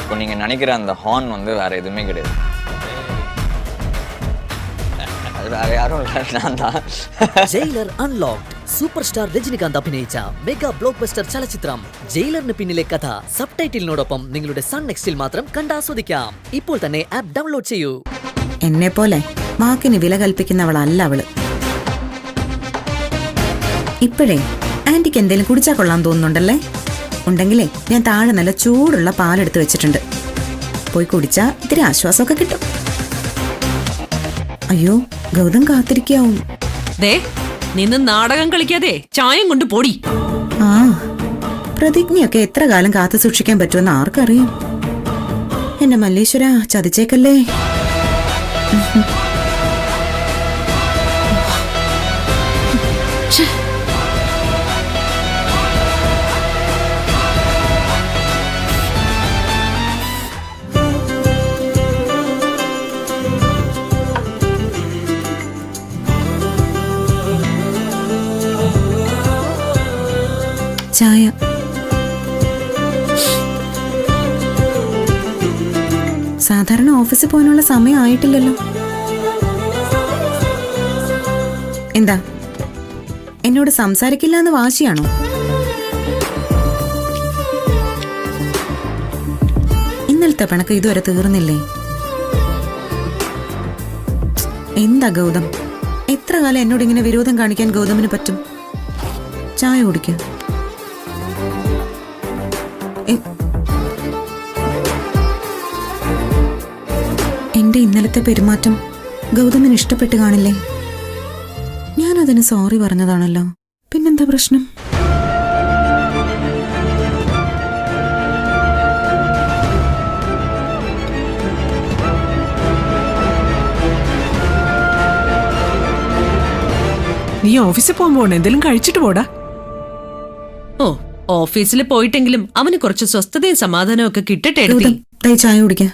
இப்போ நீங்கள் நினைக்கிற அந்த ஹார்ன் வந்து வேறு எதுவுமே கிடையாது. அது வேறு யாரும் இல்லை, நான் தான். Jailer unlocked super star Rajinikanth അഭിനയിച്ച മെഗാ ബ്ലോക്ക് ബസ്റ്റർ ചലച്ചിത്രം ജയിലറിന് പിന്നിലെ കഥ സബ്ടൈറ്റിലിനോടൊപ്പം നിങ്ങളുടെ സൺ നെക്സ്റ്റിൽ മാത്രം കണ്ടാസ്വദിക്കാം. ഇപ്പോൾ തന്നെ ആപ്പ് ഡൗൺലോഡ് ചെയ്യൂ. എന്നെ പോലെ വാക്കിന് വില കൽപ്പിക്കുന്നവളല്ല അവള്. ഇപ്പോഴേ ആന്റിക്ക് എന്തേലും കുടിച്ചാൽ കൊള്ളാൻ തോന്നുന്നുണ്ടല്ലേ? ഉണ്ടെങ്കിലേ ഞാൻ താഴെ നല്ല ചൂടുള്ള പാലെടുത്ത് വെച്ചിട്ടുണ്ട്. പോയി കുടിച്ചാ ഇത്തിരി ആശ്വാസമൊക്കെ കിട്ടും. അയ്യോ, ഗൗതം കാത്തിരിക്കാവും. നിന്ന് നാടകം കളിക്കാതെ ചായം കൊണ്ട് പൊടി. ആ, പ്രതിജ്ഞയൊക്കെ എത്ര കാലം കാത്തു സൂക്ഷിക്കാൻ പറ്റുമെന്ന് ആർക്കറിയാം. എന്നെ മല്ലേശ്വര ചതിച്ചേക്കല്ലേ. ചായ. സാധാരണ ഓഫീസിൽ പോകാനുള്ള സമയം ആയിട്ടില്ലല്ലോ. എന്താ, എന്നോട് സംസാരിക്കില്ല എന്ന് വാശിയാണോ? ഇന്നലത്തെ പിണക്ക് ഇതുവരെ തീർന്നില്ലേ? എന്താ ഗൗതം, എത്ര കാലം എന്നോട് ഇങ്ങനെ വിരോധം കാണിക്കാൻ ഗൗതമിന് പറ്റും? ചായ കുടിക്കാം. എന്റെ ഇന്നലത്തെ പെരുമാറ്റം ഗൗതമിന് ഇഷ്ടപ്പെട്ട് കാണില്ലേ? ഞാനതിന് സോറി പറഞ്ഞതാണല്ലോ, പിന്നെന്താ പ്രശ്നം? നീ ഓഫീസിൽ പോകുമ്പോ എന്തെങ്കിലും കഴിച്ചിട്ട് പോടാ. ഓ, ഓഫീസിൽ പോയിട്ടെങ്കിലും അവന് കുറച്ച് സ്വസ്ഥതയും സമാധാനവും ഒക്കെ കിട്ടട്ടെ. ചായ കുടിക്കാം.